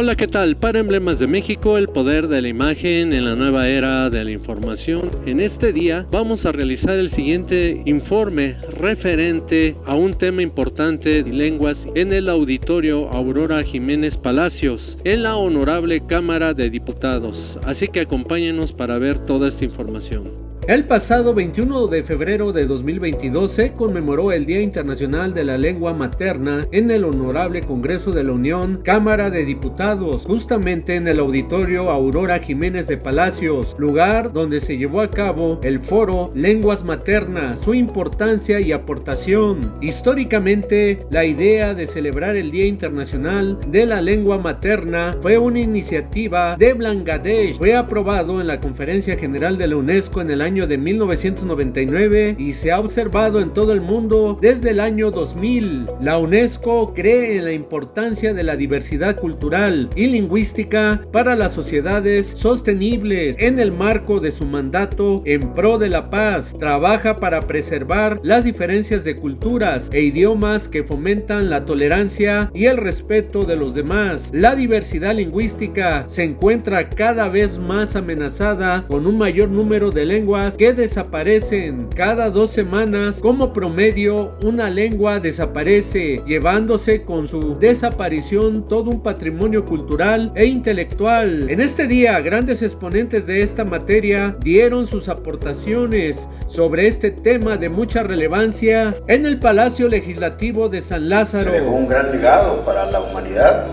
Hola, ¿qué tal? Para Emblemas de México, el poder de la imagen en la nueva era de la información. En este día vamos a realizar el siguiente informe referente a un tema importante de lenguas en el auditorio Aurora Jiménez Palacios, en la Honorable Cámara de Diputados. Así que acompáñenos para ver toda esta información. El pasado 21 de febrero de 2022 se conmemoró el Día Internacional de la Lengua Materna en el Honorable Congreso de la Unión, Cámara de Diputados, justamente en el Auditorio Aurora Jiménez de Palacios, lugar donde se llevó a cabo el foro Lenguas Maternas, su importancia y aportación. Históricamente, la idea de celebrar el Día Internacional de la Lengua Materna fue una iniciativa de Bangladesh. Fue aprobado en la Conferencia General de la UNESCO en el año de 1999 y se ha observado en todo el mundo desde el año 2000. La UNESCO cree en la importancia de la diversidad cultural y lingüística para las sociedades sostenibles. En el marco de su mandato en pro de la paz, trabaja para preservar las diferencias de culturas e idiomas que fomentan la tolerancia y el respeto de los demás. La diversidad lingüística se encuentra cada vez más amenazada, con un mayor número de lenguas que desaparecen. Cada 2 semanas, como promedio, una lengua desaparece, llevándose con su desaparición todo un patrimonio cultural e intelectual. En este día, grandes exponentes de esta materia dieron sus aportaciones sobre este tema de mucha relevancia en el Palacio Legislativo de San Lázaro. Se dejó un gran legado para la humanidad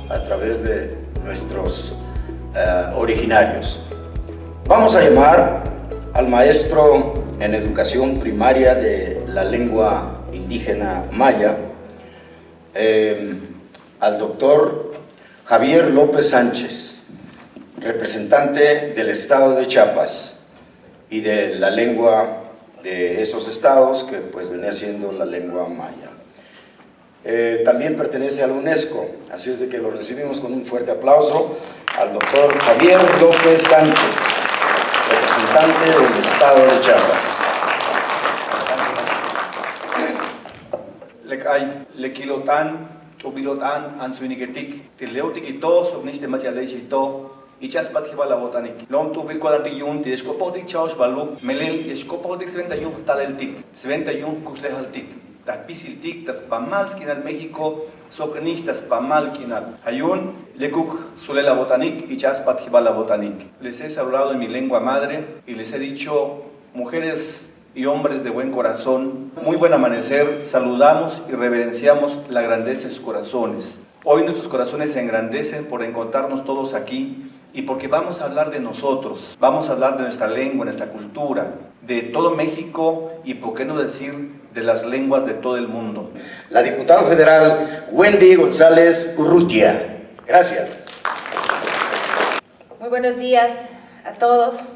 a través de nuestros originarios. Vamos a llamar al maestro en educación primaria de la lengua indígena maya, al doctor Javier López Sánchez, representante del estado de Chiapas y de la lengua de esos estados, que pues venía siendo la lengua maya. También pertenece a la UNESCO, así es de que lo recibimos con un fuerte aplauso al doctor Javier López Sánchez, representante del estado de Chiapas. Lekay, lekilotan, ubilotan, answinigetik, tileutikito, sognistematialechito, ichaspat hibala botanik. Lom tubil cuadratillun, tiescopotic chaos baluk, melel, escopotic 21 taleltik, 21 kuslehaltik. Tapisiltik, tas pamalskinal México, soknistas pamalkinal. Ayun, lekuk sulela botanik y chaspat hibala botanik. Les he hablado en mi lengua madre y les he dicho, mujeres y hombres de buen corazón, muy buen amanecer, saludamos y reverenciamos la grandeza de sus corazones. Hoy nuestros corazones se engrandecen por encontrarnos todos aquí y porque vamos a hablar de nosotros, vamos a hablar de nuestra lengua, nuestra cultura, de todo México y por qué no decir de las lenguas de todo el mundo. La diputada federal Wendy González Urrutia. Gracias. Muy buenos días a todos.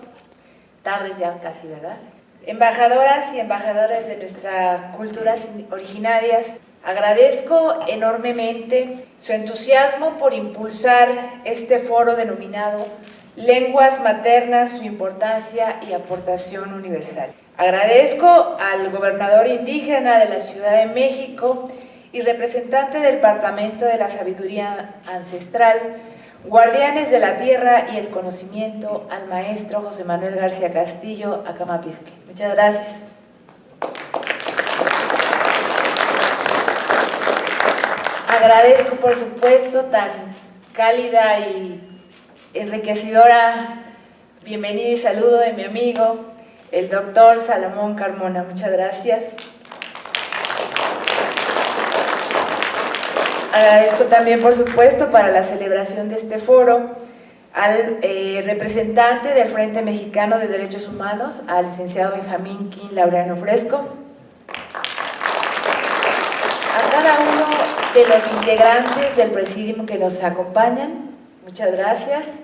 Tardes ya casi, ¿verdad? Embajadoras y embajadores de nuestras culturas originarias, agradezco enormemente su entusiasmo por impulsar este foro denominado Lenguas Maternas, su importancia y aportación universal. Agradezco al gobernador indígena de la Ciudad de México y representante del Departamento de la Sabiduría Ancestral, guardianes de la tierra y el conocimiento, al maestro José Manuel García Castillo, Acamapisque. Muchas gracias. Agradezco, por supuesto, tan cálida y enriquecedora bienvenida y saludo de mi amigo, el doctor Salomón Carmona. Muchas gracias. Agradezco también, por supuesto, para la celebración de este foro, al representante del Frente Mexicano de Derechos Humanos, al licenciado Benjamín King Laureano Fresco, a cada uno de los integrantes del presidium que nos acompañan, muchas gracias,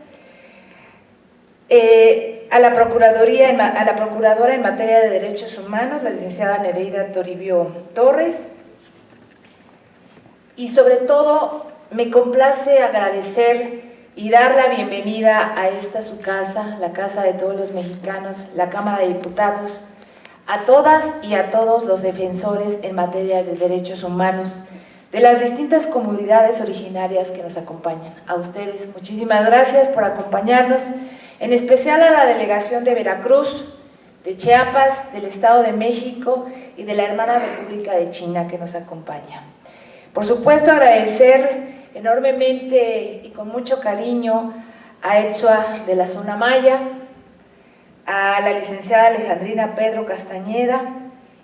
a la Procuradora en materia de Derechos Humanos, la licenciada Nereida Toribio Torres, y sobre todo me complace agradecer y dar la bienvenida a esta su casa, la casa de todos los mexicanos, la Cámara de Diputados, a todas y a todos los defensores en materia de derechos humanos, de las distintas comunidades originarias que nos acompañan. A ustedes, muchísimas gracias por acompañarnos, en especial a la delegación de Veracruz, de Chiapas, del Estado de México y de la hermana República de China que nos acompaña. Por supuesto, agradecer enormemente y con mucho cariño a ETSUA de la zona Maya, a la licenciada Alejandrina Pedro Castañeda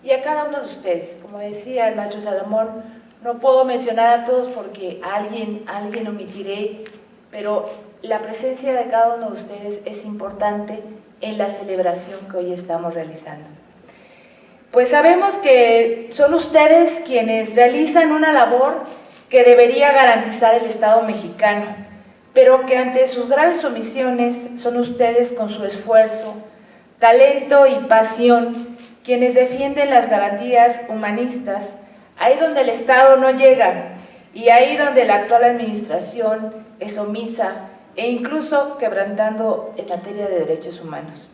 y a cada uno de ustedes. Como decía el maestro Salomón, no puedo mencionar a todos porque a alguien omitiré, pero la presencia de cada uno de ustedes es importante en la celebración que hoy estamos realizando. Pues sabemos que son ustedes quienes realizan una labor que debería garantizar el Estado mexicano, pero que ante sus graves omisiones son ustedes con su esfuerzo, talento y pasión quienes defienden las garantías humanistas, ahí donde el Estado no llega y ahí donde la actual administración es omisa e incluso quebrantando en materia de derechos humanos.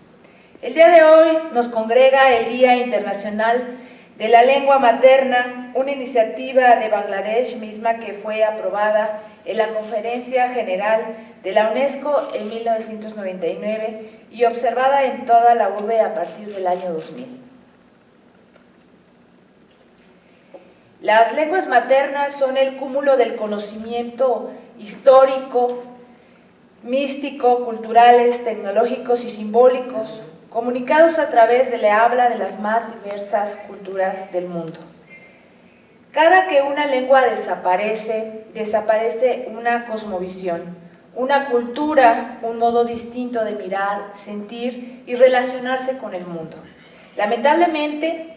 El día de hoy nos congrega el Día Internacional de la Lengua Materna, una iniciativa de Bangladesh misma que fue aprobada en la Conferencia General de la UNESCO en 1999 y observada en toda la urbe a partir del año 2000. Las lenguas maternas son el cúmulo del conocimiento histórico, místico, culturales, tecnológicos y simbólicos, comunicados a través de la habla de las más diversas culturas del mundo. Cada que una lengua desaparece, desaparece una cosmovisión, una cultura, un modo distinto de mirar, sentir y relacionarse con el mundo. Lamentablemente,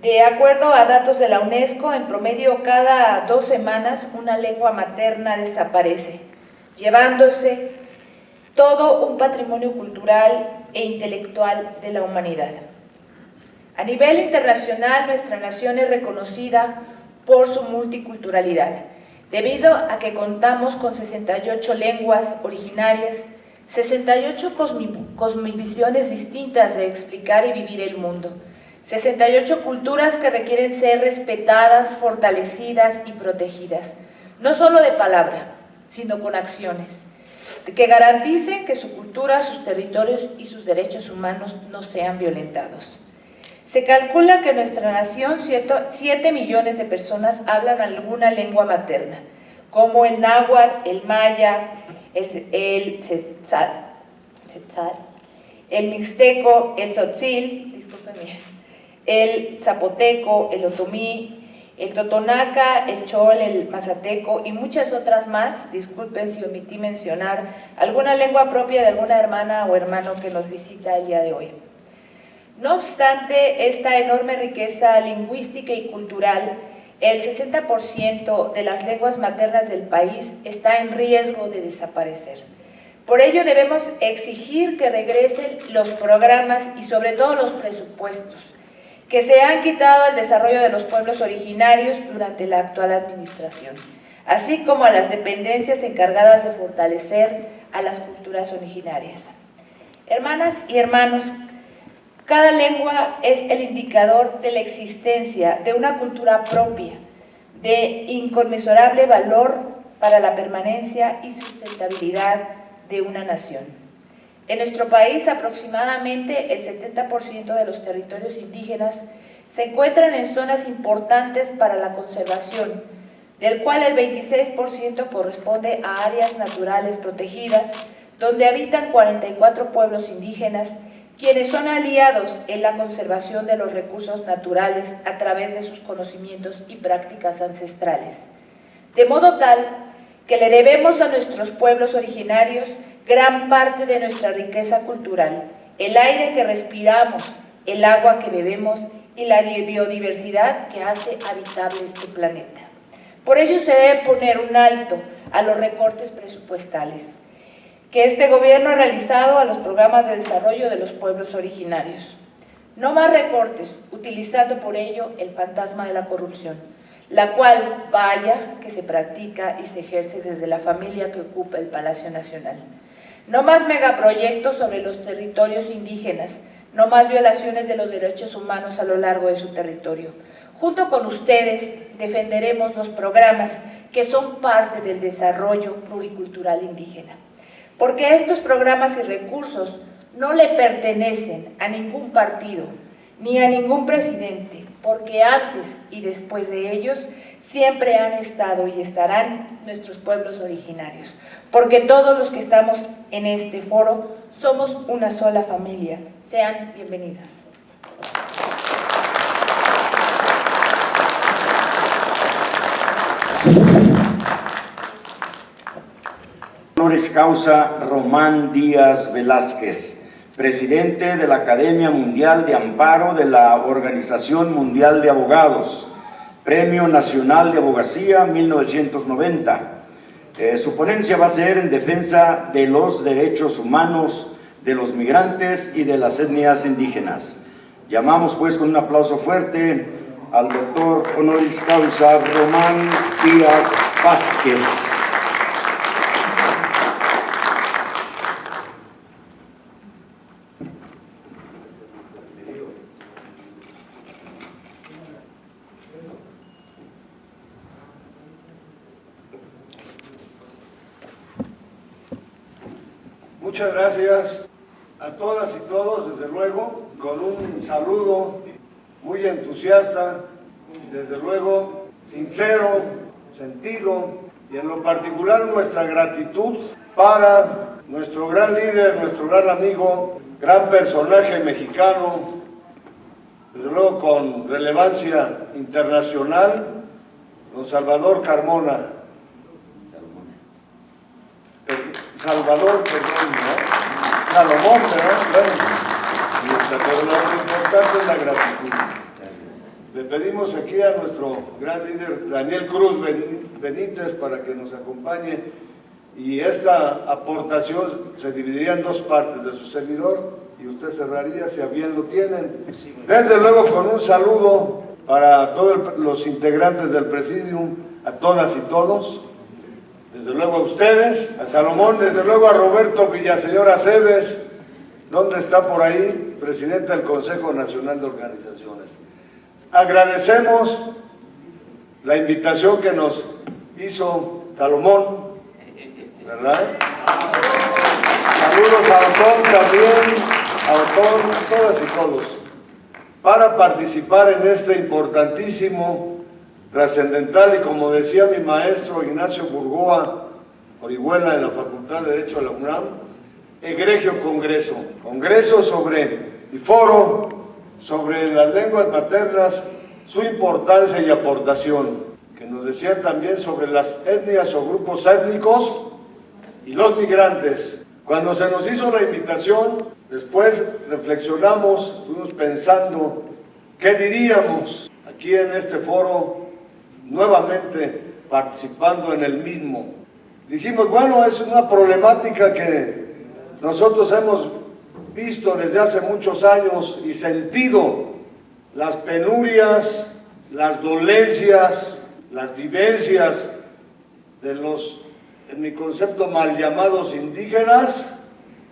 de acuerdo a datos de la UNESCO, en promedio cada 2 semanas una lengua materna desaparece, llevándose todo un patrimonio cultural e intelectual de la humanidad. A nivel internacional, nuestra nación es reconocida por su multiculturalidad, debido a que contamos con 68 lenguas originarias, 68 cosmovisiones distintas de explicar y vivir el mundo, 68 culturas que requieren ser respetadas, fortalecidas y protegidas, no solo de palabra, sino con acciones, que garanticen que su cultura, sus territorios y sus derechos humanos no sean violentados. Se calcula que en nuestra nación 7 millones de personas hablan alguna lengua materna, como el náhuatl, el maya, el tzetzal, el mixteco, el tzotzil, discúlpenme, el zapoteco, el otomí, el totonaca, el chol, el mazateco y muchas otras más. Disculpen si omití mencionar alguna lengua propia de alguna hermana o hermano que nos visita el día de hoy. No obstante esta enorme riqueza lingüística y cultural, el 60% de las lenguas maternas del país está en riesgo de desaparecer. Por ello debemos exigir que regresen los programas y sobre todo los presupuestos que se han quitado al desarrollo de los pueblos originarios durante la actual administración, así como a las dependencias encargadas de fortalecer a las culturas originarias. Hermanas y hermanos, cada lengua es el indicador de la existencia de una cultura propia, de inconmensurable valor para la permanencia y sustentabilidad de una nación. En nuestro país, aproximadamente el 70% de los territorios indígenas se encuentran en zonas importantes para la conservación, del cual el 26% corresponde a áreas naturales protegidas, donde habitan 44 pueblos indígenas, quienes son aliados en la conservación de los recursos naturales a través de sus conocimientos y prácticas ancestrales. De modo tal que le debemos a nuestros pueblos originarios gran parte de nuestra riqueza cultural, el aire que respiramos, el agua que bebemos y la biodiversidad que hace habitable este planeta. Por ello se debe poner un alto a los recortes presupuestales que este gobierno ha realizado a los programas de desarrollo de los pueblos originarios. No más recortes, utilizando por ello el fantasma de la corrupción, la cual, vaya, que se practica y se ejerce desde la familia que ocupa el Palacio Nacional. No más megaproyectos sobre los territorios indígenas, no más violaciones de los derechos humanos a lo largo de su territorio. Junto con ustedes defenderemos los programas que son parte del desarrollo pluricultural indígena, porque estos programas y recursos no le pertenecen a ningún partido ni a ningún presidente, porque antes y después de ellos siempre han estado y estarán nuestros pueblos originarios, porque todos los que estamos en este foro somos una sola familia. Sean bienvenidas. Honoris causa Román Díaz Velázquez, presidente de la Academia Mundial de Amparo de la Organización Mundial de Abogados, Premio Nacional de Abogacía 1990. Su ponencia va a ser en defensa de los derechos humanos de los migrantes y de las etnias indígenas. Llamamos pues con un aplauso fuerte al doctor honoris causa Román Díaz Vázquez. Muchas gracias a todas y todos, desde luego, con un saludo muy entusiasta, desde luego sincero, sentido, y en lo particular nuestra gratitud para nuestro gran líder, nuestro gran amigo, gran personaje mexicano, desde luego con relevancia internacional, don Salvador Carmona. Salvador, perdón, ¿no? Salomón, ¿verdad? Pero lo importante es la gratitud. Le pedimos aquí a nuestro gran líder, Daniel Cruz Benítez, para que nos acompañe, y esta aportación se dividiría en dos partes, de su servidor, y usted cerraría, si a bien lo tienen. Desde luego con un saludo para todos los integrantes del Presidium, a todas y todos, desde luego a ustedes, a Salomón, desde luego a Roberto Villaseñor Aceves, ¿dónde está por ahí? Presidente del Consejo Nacional de Organizaciones. Agradecemos la invitación que nos hizo Salomón, ¿verdad? Saludos a Otón también, a Otón, a todas y todos, para participar en este importantísimo, trascendental y, como decía mi maestro Ignacio Burgoa Orihuela de la Facultad de Derecho de la UNAM, egregio congreso sobre y foro sobre las lenguas maternas, su importancia y aportación, que nos decían también sobre las etnias o grupos étnicos y los migrantes. Cuando se nos hizo la invitación, después reflexionamos, estuvimos pensando qué diríamos aquí en este foro, nuevamente participando en el mismo. Dijimos, bueno, es una problemática que nosotros hemos visto desde hace muchos años y sentido las penurias, las dolencias, las vivencias de los, en mi concepto, mal llamados indígenas,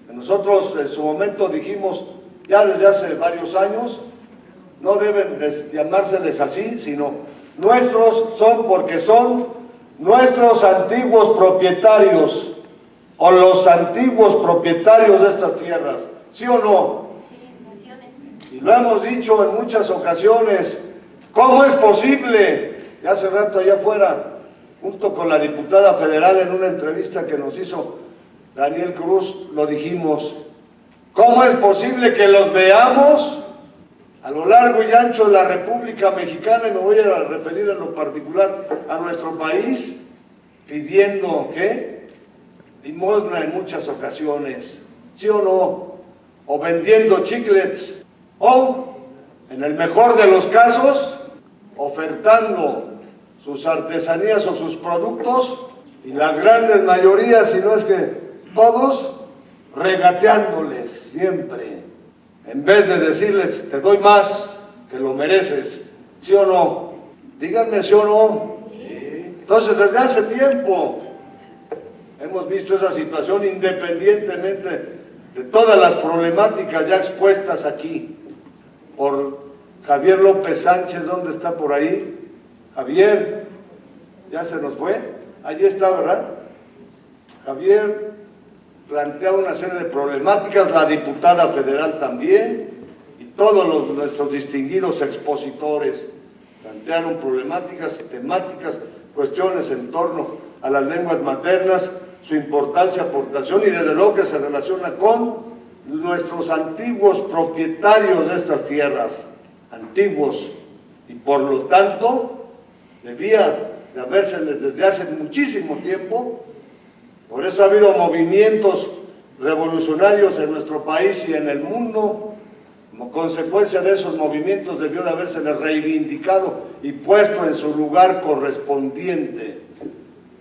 que nosotros en su momento dijimos, ya desde hace varios años, no deben llamárseles así, sino nuestros son porque son nuestros antiguos propietarios o los antiguos propietarios de estas tierras, ¿sí o no? Sí, y lo hemos dicho en muchas ocasiones, ¿cómo es posible? Y hace rato allá afuera, junto con la diputada federal en una entrevista que nos hizo Daniel Cruz, lo dijimos, ¿cómo es posible que los veamos a lo largo y ancho de la República Mexicana, y me voy a referir en lo particular a nuestro país, pidiendo, ¿qué? Limosna en muchas ocasiones, ¿sí o no? O vendiendo chiclets, o, en el mejor de los casos, ofertando sus artesanías o sus productos, y las grandes mayorías, si no es que todos, regateándoles siempre, en vez de decirles, te doy más que lo mereces, ¿sí o no? Díganme ¿sí o no? Sí. Entonces, desde hace tiempo hemos visto esa situación, independientemente de todas las problemáticas ya expuestas aquí por Javier López Sánchez. ¿Dónde está por ahí? Javier, ¿ya se nos fue? Allí está, ¿verdad? Javier plantea una serie de problemáticas, la diputada federal también, y todos nuestros distinguidos expositores plantearon problemáticas y temáticas, cuestiones en torno a las lenguas maternas, su importancia, aportación, y desde luego que se relaciona con nuestros antiguos propietarios de estas tierras, antiguos, y por lo tanto debía de habérseles desde hace muchísimo tiempo. Por eso ha habido movimientos revolucionarios en nuestro país y en el mundo. Como consecuencia de esos movimientos debió de habérseles reivindicado y puesto en su lugar correspondiente.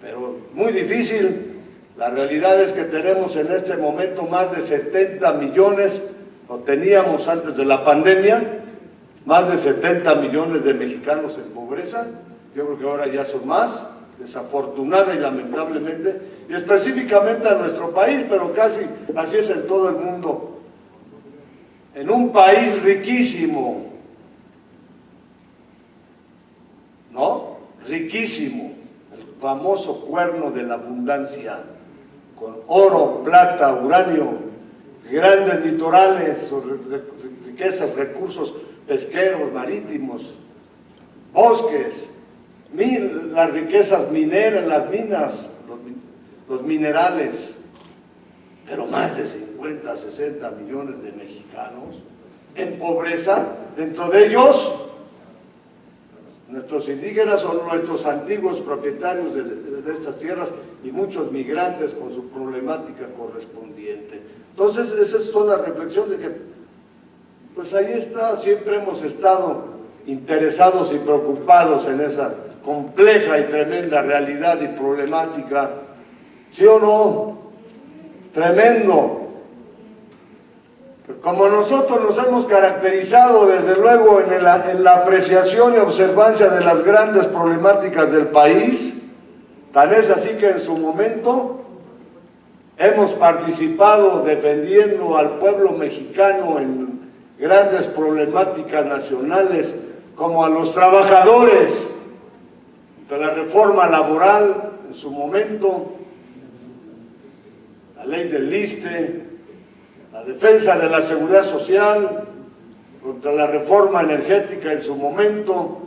Pero muy difícil. La realidad es que tenemos en este momento más de 70 millones, o teníamos antes de la pandemia, más de 70 millones de mexicanos en pobreza. Yo creo que ahora ya son más, desafortunada y lamentablemente, y específicamente a nuestro país, pero casi así es en todo el mundo. En un país riquísimo, ¿no? Riquísimo, el famoso cuerno de la abundancia, con oro, plata, uranio, grandes litorales, riquezas, recursos pesqueros, marítimos, bosques, las riquezas mineras, las minas, los minerales, pero más de 50, 60 millones de mexicanos en pobreza. Dentro de ellos, nuestros indígenas son nuestros antiguos propietarios de estas tierras y muchos migrantes con su problemática correspondiente. Entonces, esas son las reflexiones de que, pues ahí está, siempre hemos estado interesados y preocupados en esa compleja y tremenda realidad y problemática. ¿Sí o no? Tremendo. Como nosotros nos hemos caracterizado desde luego en la apreciación y observancia de las grandes problemáticas del país, tan es así que en su momento hemos participado defendiendo al pueblo mexicano en grandes problemáticas nacionales, como a los trabajadores, de la reforma laboral en su momento, la ley del ISSSTE, la defensa de la seguridad social, contra la reforma energética en su momento,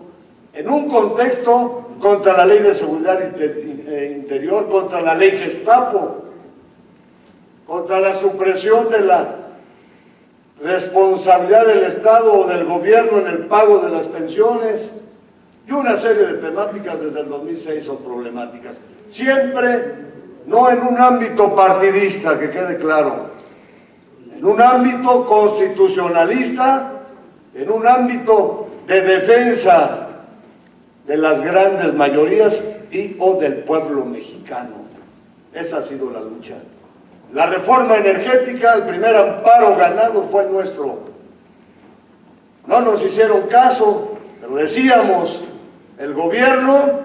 en un contexto contra la ley de seguridad interior, contra la ley Gestapo, contra la supresión de la responsabilidad del Estado o del gobierno en el pago de las pensiones, y una serie de temáticas desde el 2006 son problemáticas. Siempre no en un ámbito partidista, que quede claro, en un ámbito constitucionalista, en un ámbito de defensa de las grandes mayorías y o del pueblo mexicano. Esa ha sido la lucha. La reforma energética, el primer amparo ganado fue el nuestro. No nos hicieron caso, pero decíamos, el gobierno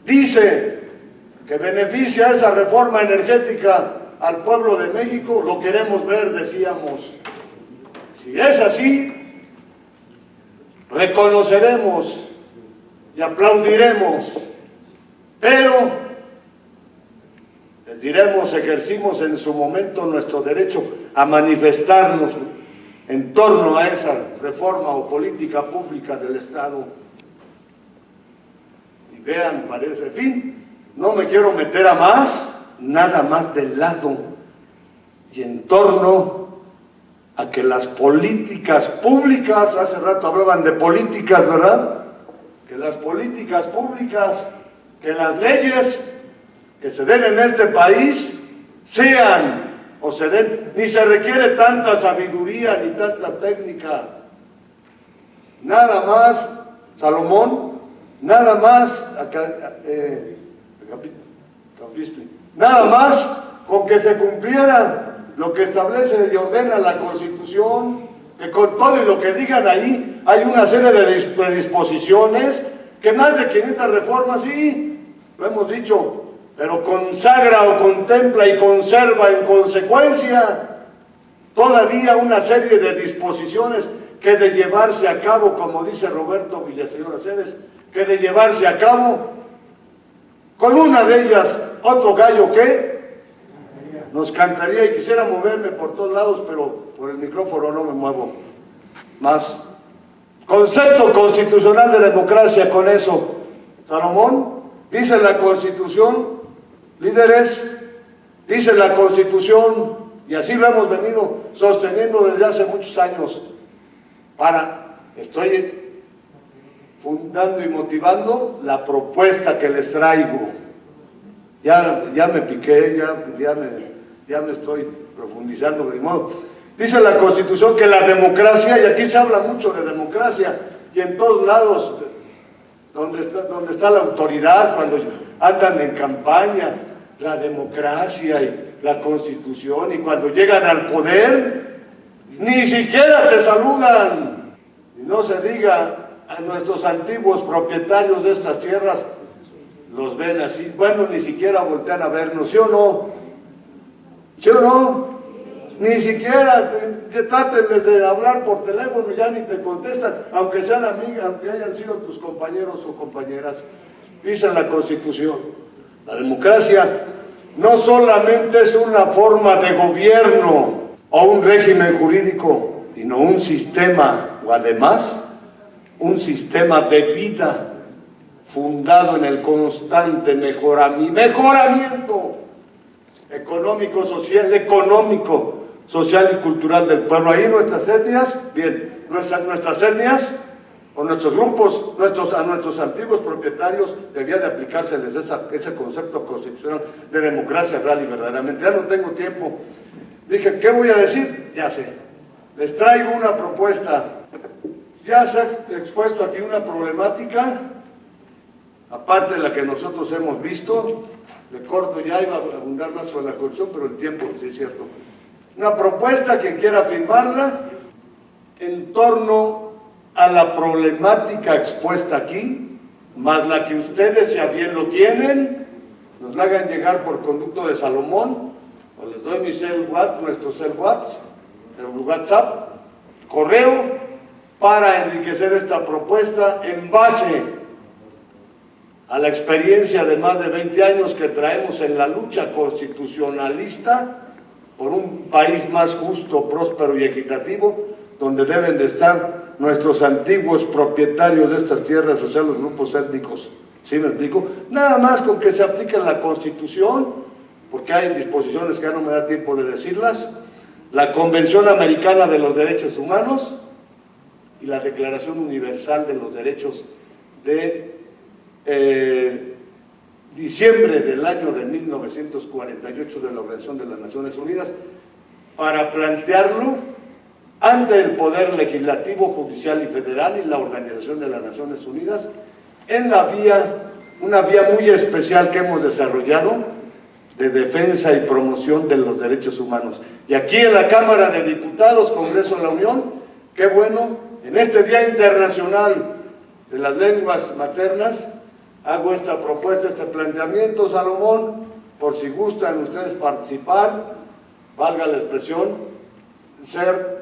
dice que beneficia esa reforma energética al pueblo de México, lo queremos ver, decíamos. Si es así, reconoceremos y aplaudiremos, pero les diremos, ejercimos en su momento nuestro derecho a manifestarnos en torno a esa reforma o política pública del Estado. Y vean, parece, en fin, no me quiero meter a más, nada más del lado y en torno a que las políticas públicas, hace rato hablaban de políticas, ¿verdad? Que las políticas públicas, que las leyes que se den en este país sean o se den, ni se requiere tanta sabiduría ni tanta técnica, nada más, Salomón, nada más, nada más con que se cumpliera lo que establece y ordena la Constitución, que con todo y lo que digan ahí hay una serie de disposiciones, que más de 500 reformas, sí, lo hemos dicho, pero consagra o contempla y conserva en consecuencia todavía una serie de disposiciones que de llevarse a cabo, como dice Roberto Villaseñor Aceves, que de llevarse a cabo, con una de ellas, otro gallo que nos cantaría, y quisiera moverme por todos lados, pero por el micrófono no me muevo más. Concepto constitucional de democracia, con eso, Salomón, dice la Constitución, líderes, dice la Constitución, y así lo hemos venido sosteniendo desde hace muchos años, estoy fundando y motivando la propuesta que les traigo. Ya me piqué, ya me estoy profundizando, de modo. Dice la Constitución que la democracia, y aquí se habla mucho de democracia, y en todos lados, donde está la autoridad, cuando andan en campaña, la democracia y la Constitución, y cuando llegan al poder, ni siquiera te saludan. Y no se diga a nuestros antiguos propietarios de estas tierras, los ven así, bueno, ni siquiera voltean a vernos, ¿sí o no? ¿Sí o no? Ni siquiera traten de hablar por teléfono, ya ni te contestan, aunque sean amigas, aunque hayan sido tus compañeros o compañeras. Dice la Constitución, la democracia no solamente es una forma de gobierno o un régimen jurídico, sino un sistema, o además, un sistema de vida fundado en el constante mejoramiento económico, social y cultural del pueblo. Ahí nuestras etnias, nuestras etnias o nuestros grupos, a nuestros antiguos propietarios debía de aplicárseles ese concepto constitucional de democracia real y verdaderamente. Ya no tengo tiempo. Dije, ¿qué voy a decir? Ya sé. Les traigo una propuesta. Ya se ha expuesto aquí una problemática, aparte de la que nosotros hemos visto. Le corto, ya iba a abundar más con la corrupción, pero el tiempo, sí es cierto. Una propuesta, quien quiera firmarla, en torno a la problemática expuesta aquí, más la que ustedes, si a bien lo tienen, nos la hagan llegar por conducto de Salomón, o les doy mi nuestro WhatsApp, correo, para enriquecer esta propuesta en base a la experiencia de más de 20 años que traemos en la lucha constitucionalista por un país más justo, próspero y equitativo, donde deben de estar nuestros antiguos propietarios de estas tierras, o sea, los grupos étnicos. ¿Sí me explico? Nada más con que se aplique la Constitución, porque hay disposiciones que ya no me da tiempo de decirlas, la Convención Americana de los Derechos Humanos y la Declaración Universal de los Derechos de diciembre del año de 1948 de la Organización de las Naciones Unidas, para plantearlo ante el Poder Legislativo, Judicial y Federal y la Organización de las Naciones Unidas en una vía muy especial que hemos desarrollado de defensa y promoción de los derechos humanos. Y aquí en la Cámara de Diputados, Congreso de la Unión, qué bueno, en este Día Internacional de las Lenguas Maternas, hago esta propuesta, este planteamiento, Salomón, por si gustan ustedes participar, valga la expresión, ser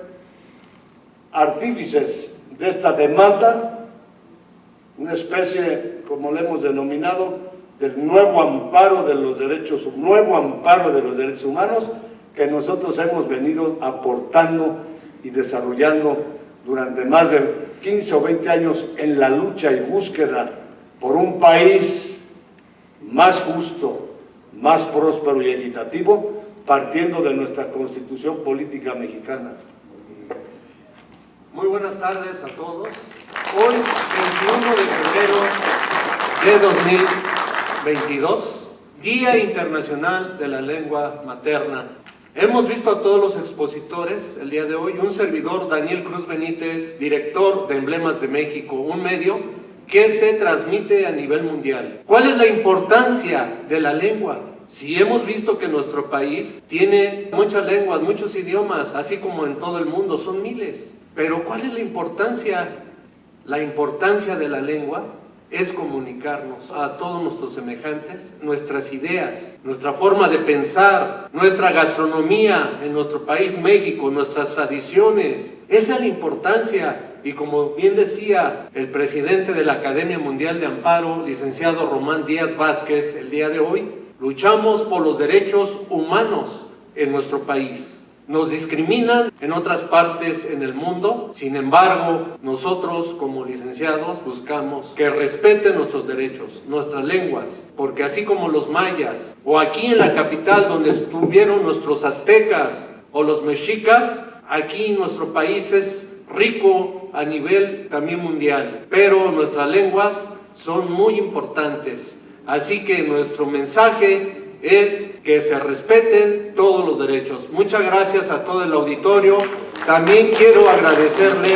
artífices de esta demanda, una especie, como le hemos denominado, del nuevo amparo de los derechos humanos que nosotros hemos venido aportando y desarrollando durante más de 15 o 20 años en la lucha y búsqueda por un país más justo, más próspero y equitativo, partiendo de nuestra Constitución Política Mexicana. Muy buenas tardes a todos. Hoy, 21 de febrero de 2022, Día Internacional de la Lengua Materna. Hemos visto a todos los expositores el día de hoy, un servidor, Daniel Cruz Benítez, director de Emblemas de México, un medio que se transmite a nivel mundial. ¿Cuál es la importancia de la lengua? Si hemos visto que nuestro país tiene muchas lenguas, muchos idiomas, así como en todo el mundo, son miles. Pero ¿cuál es la importancia? La importancia de la lengua es comunicarnos a todos nuestros semejantes, nuestras ideas, nuestra forma de pensar, nuestra gastronomía en nuestro país México, nuestras tradiciones. Esa es la importancia. Y como bien decía el presidente de la Academia Mundial de Amparo, licenciado Román Díaz Vázquez, el día de hoy, luchamos por los derechos humanos en nuestro país. Nos discriminan en otras partes en el mundo, sin embargo, nosotros como licenciados buscamos que respeten nuestros derechos, nuestras lenguas, porque así como los mayas, o aquí en la capital donde estuvieron nuestros aztecas o los mexicas, aquí nuestro país es rico a nivel también mundial, pero nuestras lenguas son muy importantes, así que nuestro mensaje es que se respeten todos los derechos. Muchas gracias a todo el auditorio. También quiero agradecerle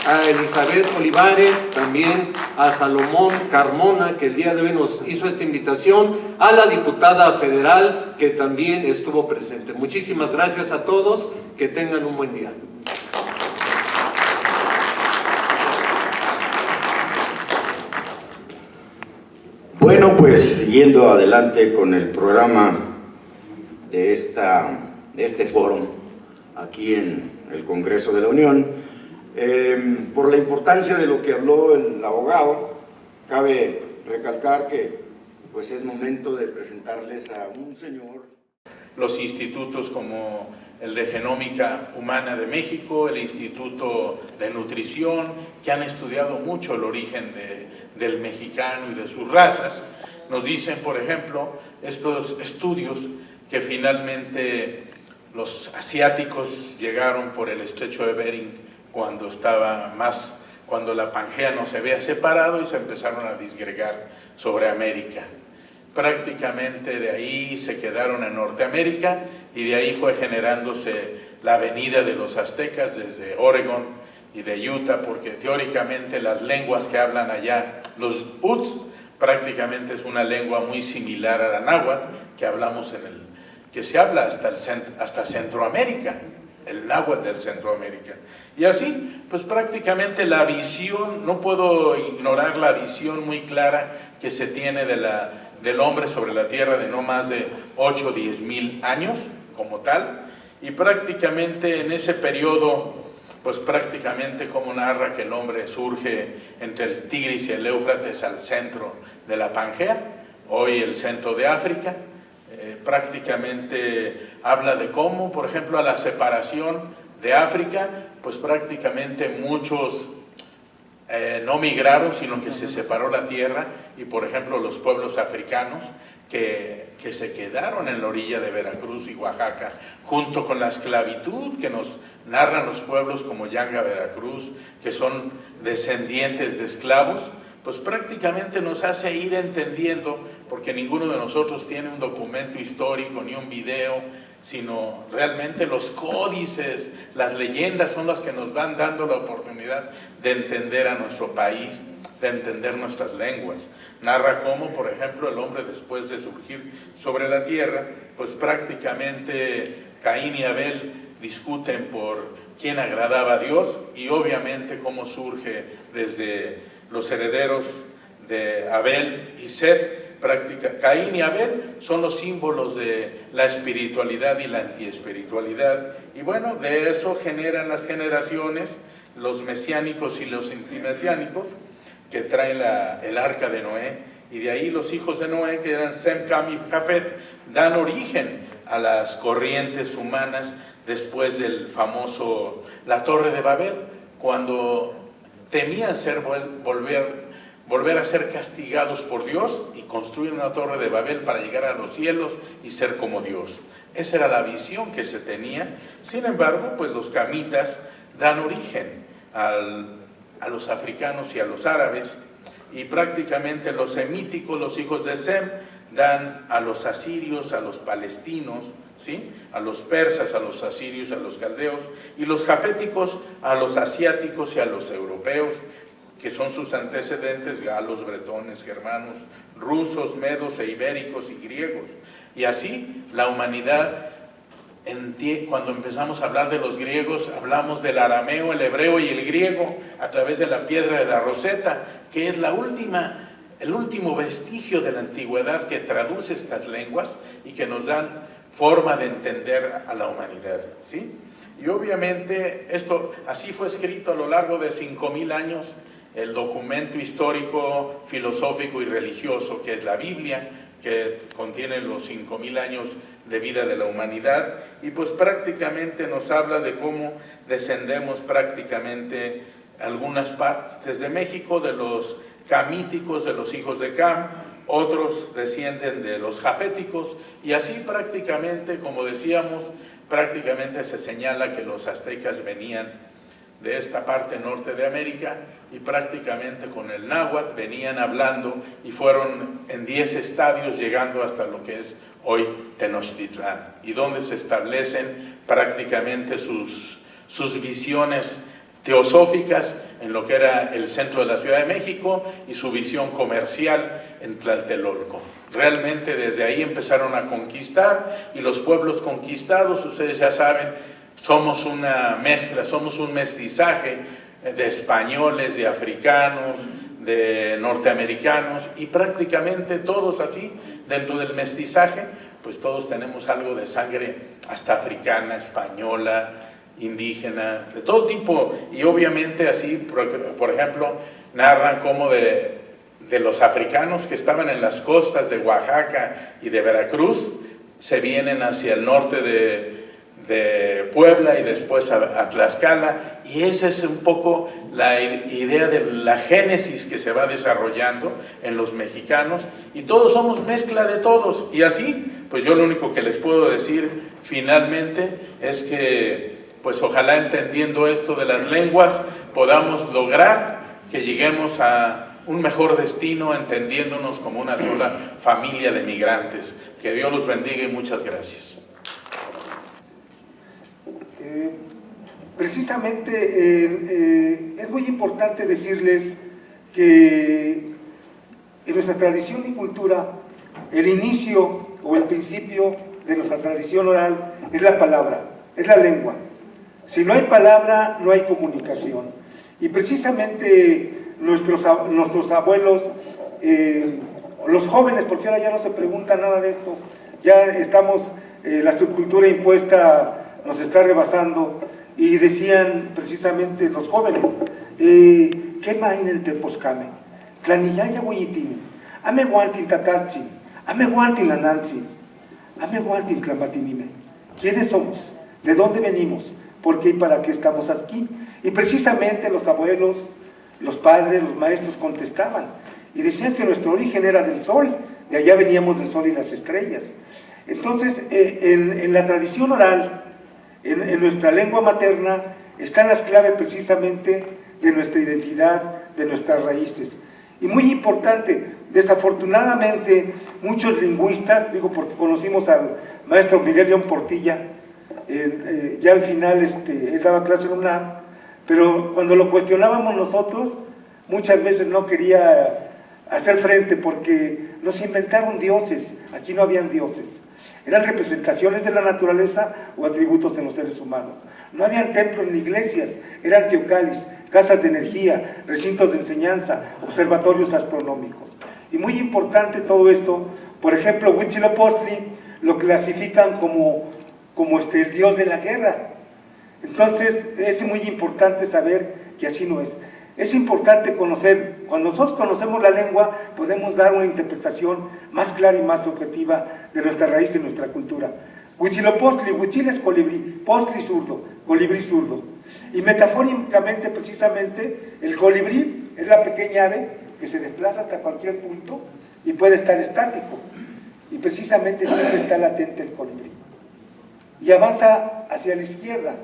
a Elizabeth Olivares, también a Salomón Carmona, que el día de hoy nos hizo esta invitación, a la diputada federal, que también estuvo presente. Muchísimas gracias a todos, que tengan un buen día. Bueno, pues siguiendo adelante con el programa de este foro aquí en el Congreso de la Unión, por la importancia de lo que habló el abogado, cabe recalcar que pues es momento de presentarles a un señor. Los institutos como el de Genómica Humana de México, el Instituto de Nutrición, que han estudiado mucho el origen del mexicano y de sus razas, nos dicen, por ejemplo, estos estudios que finalmente los asiáticos llegaron por el estrecho de Bering cuando la Pangea no se había separado y se empezaron a disgregar sobre América. Prácticamente de ahí se quedaron en Norteamérica y de ahí fue generándose la venida de los aztecas desde Oregon y de Utah, porque teóricamente las lenguas que hablan allá, los Uts, prácticamente es una lengua muy similar a la náhuatl que hablamos que se habla hasta Centroamérica, el náhuatl del Centroamérica. Y así, pues prácticamente la visión, no puedo ignorar la visión muy clara que se tiene del hombre sobre la tierra de no más de 8 o 10 mil años como tal, y prácticamente en ese periodo, pues prácticamente como narra que el hombre surge entre el Tigris y el Éufrates al centro de la Pangea, hoy el centro de África, prácticamente habla de cómo, por ejemplo, a la separación de África, pues prácticamente muchos no migraron, sino que se separó la tierra, y por ejemplo los pueblos africanos que se quedaron en la orilla de Veracruz y Oaxaca, junto con la esclavitud que nos narran los pueblos como Yanga, Veracruz, que son descendientes de esclavos, pues prácticamente nos hace ir entendiendo, porque ninguno de nosotros tiene un documento histórico ni un video, sino realmente los códices, las leyendas son las que nos van dando la oportunidad de entender a nuestro país, de entender nuestras lenguas. Narra cómo, por ejemplo, el hombre después de surgir sobre la tierra, pues prácticamente Caín y Abel discuten por quién agradaba a Dios, y obviamente cómo surge desde los herederos de Abel y Set. Caín y Abel son los símbolos de la espiritualidad y la antiespiritualidad, y bueno, de eso generan las generaciones, los mesiánicos y los antimesiánicos, que traen el arca de Noé, y de ahí los hijos de Noé, que eran Sem, Cam y Jafet, dan origen a las corrientes humanas después del famoso, la Torre de Babel, cuando temían volver a ser castigados por Dios y construir una Torre de Babel para llegar a los cielos y ser como Dios. Esa era la visión que se tenía. Sin embargo, pues los camitas dan origen a los africanos y a los árabes, y prácticamente los semíticos, los hijos de Sem, dan a los asirios, a los palestinos, ¿sí? A los persas, a los asirios, a los caldeos, y los jaféticos a los asiáticos y a los europeos, que son sus antecedentes, galos, bretones, germanos, rusos, medos e ibéricos y griegos. Y así la humanidad, cuando empezamos a hablar de los griegos, hablamos del arameo, el hebreo y el griego a través de la piedra de la Rosetta, que es la última el último vestigio de la antigüedad que traduce estas lenguas y que nos dan forma de entender a la humanidad, ¿sí? Y obviamente esto así fue escrito a lo largo de 5,000 años, el documento histórico, filosófico y religioso que es la Biblia, que contiene los 5,000 años de vida de la humanidad, y pues prácticamente nos habla de cómo descendemos prácticamente algunas partes de México, de los camíticos, de los hijos de Cam, otros descienden de los jaféticos, y así prácticamente, como decíamos, prácticamente se señala que los aztecas venían de esta parte norte de América y prácticamente con el náhuatl venían hablando y fueron en 10 estadios llegando hasta lo que es hoy Tenochtitlán, y donde se establecen prácticamente sus visiones teosóficas en lo que era el centro de la Ciudad de México y su visión comercial en Tlatelolco. Realmente desde ahí empezaron a conquistar, y los pueblos conquistados, ustedes ya saben, somos una mezcla, somos un mestizaje de españoles, de africanos, de norteamericanos, y prácticamente todos así, dentro del mestizaje, pues todos tenemos algo de sangre hasta africana, española, indígena, de todo tipo. Y obviamente así, por ejemplo, narran cómo de los africanos que estaban en las costas de Oaxaca y de Veracruz, se vienen hacia el norte de Puebla y después a Tlaxcala, y esa es un poco la idea de la génesis que se va desarrollando en los mexicanos, y todos somos mezcla de todos. Y así, pues yo lo único que les puedo decir finalmente es que pues ojalá entendiendo esto de las lenguas podamos lograr que lleguemos a un mejor destino, entendiéndonos como una sola familia de migrantes. Que Dios los bendiga y muchas gracias. Precisamente es muy importante decirles que en nuestra tradición y cultura el inicio o el principio de nuestra tradición oral es la palabra, es la lengua. Si no hay palabra, no hay comunicación. Y precisamente nuestros abuelos, los jóvenes, porque ahora ya no se pregunta nada de esto, ya estamos, la subcultura impuesta nos está rebasando, y decían precisamente los jóvenes, ¿qué main el teposcame? Tlaniyaya huayitini, ame guantin tatatzi, ame guantin lananzi, ame guantin clamatinime. ¿Quiénes somos? ¿De dónde venimos? ¿Por qué y para qué estamos aquí? Y precisamente los abuelos, los padres, los maestros contestaban y decían que nuestro origen era del sol, de allá veníamos del sol y las estrellas. Entonces, en la tradición oral, en nuestra lengua materna, están las claves precisamente de nuestra identidad, de nuestras raíces. Y muy importante, desafortunadamente, muchos lingüistas, digo porque conocimos al maestro Miguel León Portilla, ya al final él daba clase en UNAM, pero cuando lo cuestionábamos nosotros, muchas veces no quería hacer frente porque nos inventaron dioses. Aquí no habían dioses, eran representaciones de la naturaleza o atributos en los seres humanos. No habían templos ni iglesias, eran teocalis, casas de energía, recintos de enseñanza, observatorios astronómicos. Y muy importante todo esto, por ejemplo, Huitzilopochtli lo clasifican como el dios de la guerra. Entonces es muy importante saber que así no es. Es importante conocer, cuando nosotros conocemos la lengua, podemos dar una interpretación más clara y más objetiva de nuestra raíz y nuestra cultura. Huitzilopochtli, Huitzil es colibrí, postli zurdo, colibrí zurdo. Y metafóricamente, precisamente, el colibrí es la pequeña ave que se desplaza hasta cualquier punto y puede estar estático. Y precisamente siempre está latente el colibrí. Y avanza hacia la izquierda.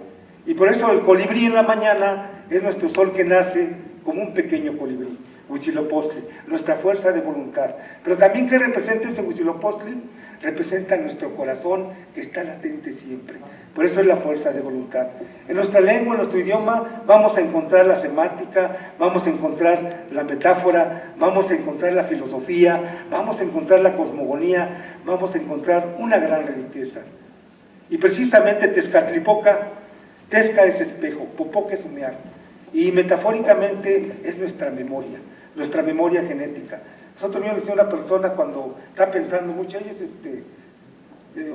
Y por eso el colibrí en la mañana es nuestro sol que nace como un pequeño colibrí, Huitzilopochtli, nuestra fuerza de voluntad. Pero también, ¿qué representa ese Huitzilopochtli? Representa nuestro corazón que está latente siempre. Por eso es la fuerza de voluntad. En nuestra lengua, en nuestro idioma, vamos a encontrar la semántica, vamos a encontrar la metáfora, vamos a encontrar la filosofía, vamos a encontrar la cosmogonía, vamos a encontrar una gran riqueza. Y precisamente Tezcatlipoca, Tezca es espejo, Popoca es humear. Y metafóricamente es nuestra memoria genética. Nosotros yo le decía a una persona cuando está pensando mucho, ella es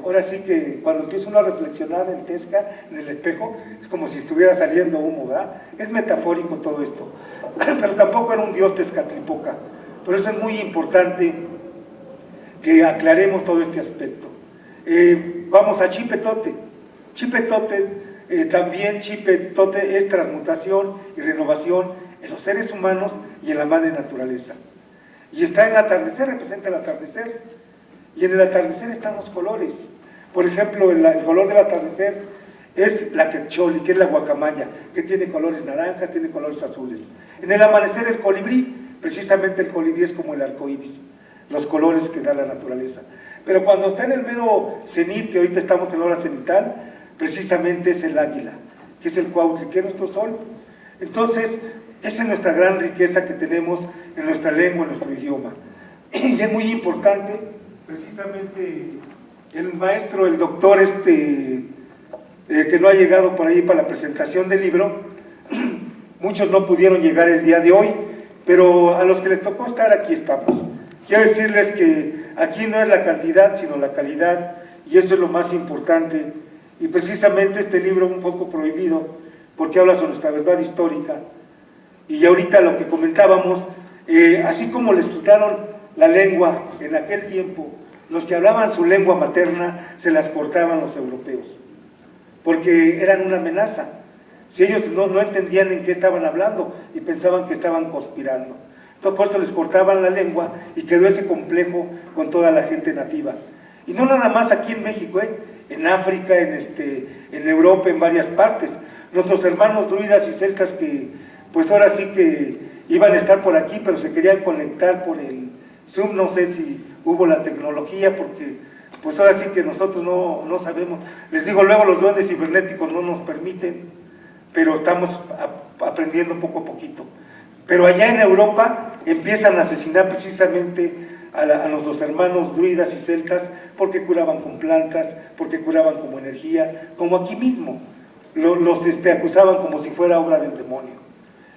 ahora sí que cuando empieza uno a reflexionar en Tesca, en el espejo, es como si estuviera saliendo humo, ¿verdad? Es metafórico todo esto, pero tampoco era un dios Tezcatlipoca. Por eso es muy importante que aclaremos todo este aspecto. Vamos a Chipetote. Chipetote, también Chipetote es transmutación y renovación en los seres humanos y en la madre naturaleza. Y está en el atardecer, representa el atardecer. Y en el atardecer están los colores. Por ejemplo, el color del atardecer es la quecholi, que es la guacamaya, que tiene colores naranjas, tiene colores azules. En el amanecer el colibrí, precisamente el colibrí es como el arco iris, los colores que da la naturaleza. Pero cuando está en el mero cenit, que ahorita estamos en la hora cenital, precisamente es el águila, que es el cuautli, que es nuestro sol. Entonces, esa es nuestra gran riqueza que tenemos en nuestra lengua, en nuestro idioma. Y es muy importante, precisamente, el maestro, el doctor que no ha llegado por ahí para la presentación del libro, muchos no pudieron llegar el día de hoy, pero a los que les tocó estar aquí estamos. Quiero decirles que aquí no es la cantidad, sino la calidad, y eso es lo más importante. Y precisamente este libro un poco prohibido, porque habla sobre nuestra verdad histórica. Y ahorita lo que comentábamos, así como les quitaron la lengua en aquel tiempo, los que hablaban su lengua materna se las cortaban los europeos, porque eran una amenaza. Si ellos no entendían en qué estaban hablando y pensaban que estaban conspirando. Entonces por eso les cortaban la lengua y quedó ese complejo con toda la gente nativa. Y no nada más aquí en México, en África, en Europa, en varias partes. Nuestros hermanos druidas y celtas que pues ahora sí que iban a estar por aquí, pero se querían conectar por el Zoom, no sé si hubo la tecnología, porque pues ahora sí que nosotros no sabemos. Les digo, luego los duendes cibernéticos no nos permiten, pero estamos aprendiendo poco a poquito. Pero allá en Europa empiezan a asesinar precisamente a nuestros hermanos druidas y celtas porque curaban con plantas, porque curaban como energía, como aquí mismo. Los acusaban como si fuera obra del demonio.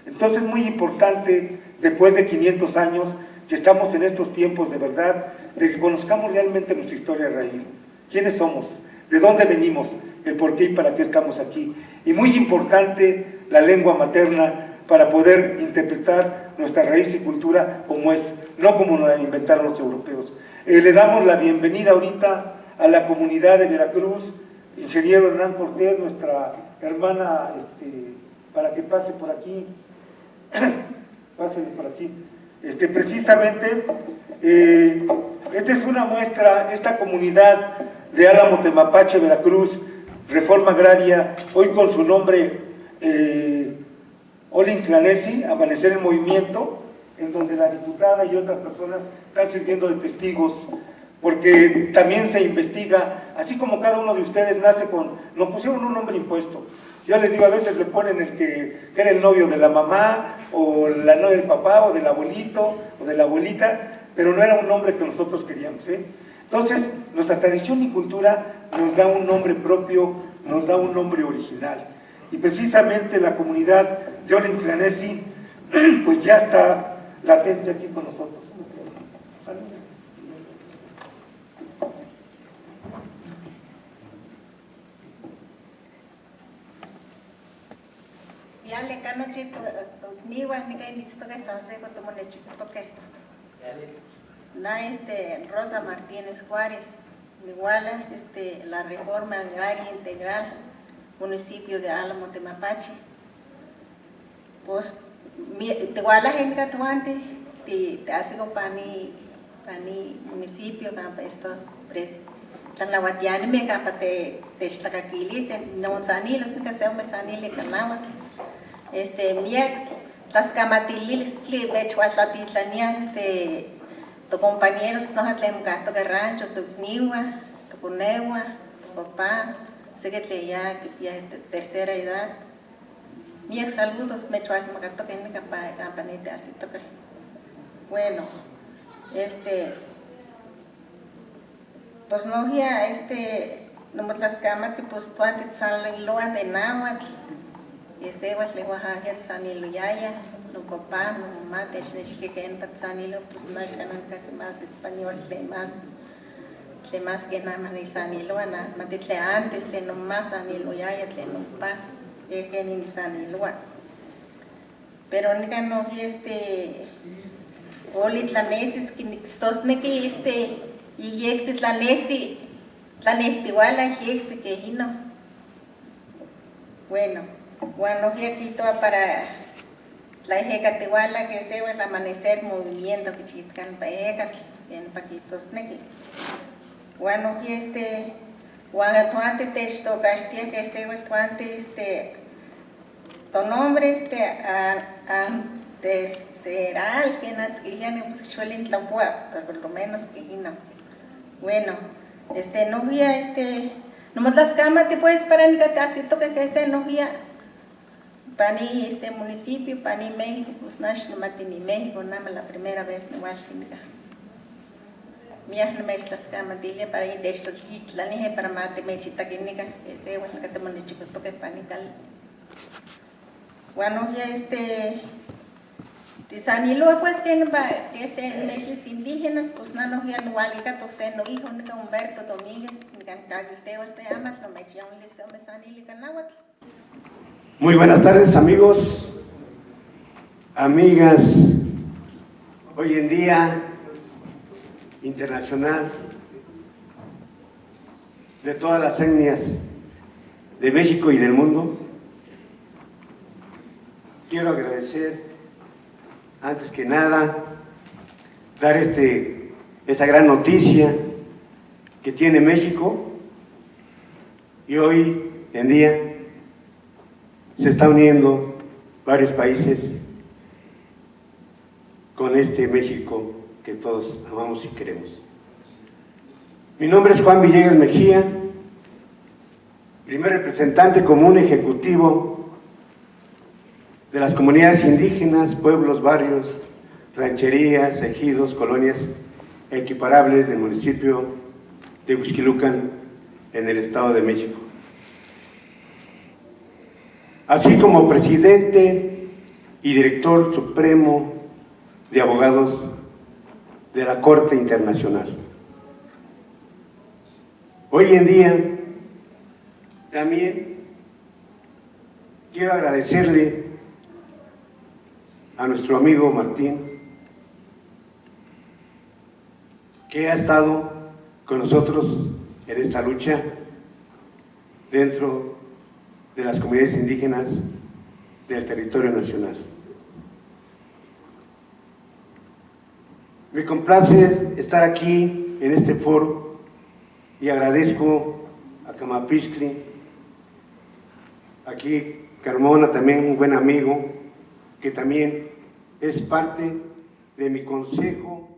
Entonces es muy importante, después de 500 años, que estamos en estos tiempos de verdad, de que conozcamos realmente nuestra historia raíz. ¿Quiénes somos? ¿De dónde venimos? El por qué y para qué estamos aquí. Y muy importante, la lengua materna para poder interpretar nuestra raíz y cultura como es, no como nos la inventaron los europeos. Le damos la bienvenida ahorita a la comunidad de Veracruz, ingeniero Hernán Cortés, nuestra hermana, para que pase por aquí, pásale por aquí. Precisamente, esta es una muestra, esta comunidad de Álamo Temapache, Veracruz, Reforma Agraria, hoy con su nombre Olin Clanesi, Amanecer en Movimiento, en donde la diputada y otras personas están sirviendo de testigos, porque también se investiga, así como cada uno de ustedes nace nos pusieron un nombre impuesto. Yo les digo, a veces le ponen el que era el novio de la mamá, o la novia del papá, o del abuelito, o de la abuelita, pero no era un nombre que nosotros queríamos, Entonces, nuestra tradición y cultura nos da un nombre propio, nos da un nombre original. Y precisamente la comunidad de Olin Clanesi, pues ya está latente aquí con nosotros. Ya le cano chito ni wa ni kai ni chito que sanse con tomo ne chito que na Rosa Martínez Juárez Iguala la Reforma Agraria Integral municipio de Álamo Temapache pues iguala gente que tuante te hace con pani municipio campa esto tan la watiani me campa te estacaquilis no sanilos ni que sea me sanile canawa miak las camatililes que bechuatlatitania tu compañeros no hatlem gato de rancho tu niwa tu conewa tu papá sé que te ya tercera edad miak saludos me chual magato que me campanita así toca bueno pues no ya no me las camas pues tú antes salen loa de náhuatl ese was le wahajet saniluyaya no papá, mi mamá, que en Patsanilo, pues no es que más español, le más que nada más ni Sanilo, matitle antes, le no más Sanilo, ya le no pa, ya que ni Sanilo. Pero no Oli tlanesis que tosneki y exit tlanesi iguala y que hino. Bueno aquí toda para la ejecatiguala que se el amanecer movimiento que chitcan pa ejecat en paquitos neki. Bueno Juan tuante texto castia que se el tuante tu nombre terceral que natsquilian pues suelen tlampua, pero por lo menos que no. Bueno, no guía no más las camas te puedes parar ni que te hace toque que se no guía pani municipio, pani México, pues no matini México, nada más la primera vez no igual que no me las camas dile para ir de esto la nije para mate me chita que nica ese bueno que te mande chico toque panical. Bueno ya Tisanilo pues que en mezclas indígenas pues no nos iban igualica toseno hijo de Humberto Domínguez en Cagulteo amas lo mechión les mesanilica náhuatl. Muy buenas tardes amigos, amigas. Hoy en día internacional de todas las etnias de México y del mundo, quiero agradecer antes que nada, dar esta gran noticia que tiene México y hoy en día se está uniendo varios países con este México que todos amamos y queremos. Mi nombre es Juan Villegas Mejía, primer representante común ejecutivo de las comunidades indígenas, pueblos, barrios, rancherías, ejidos, colonias equiparables del municipio de Huixquilucan en el Estado de México. Así como presidente y director supremo de abogados de la Corte Internacional. Hoy en día también quiero agradecerle a nuestro amigo Martín, que ha estado con nosotros en esta lucha dentro de las comunidades indígenas del territorio nacional. Me complace estar aquí en este foro y agradezco a Camapixtli, aquí Carmona, también un buen amigo, que también es parte de mi consejo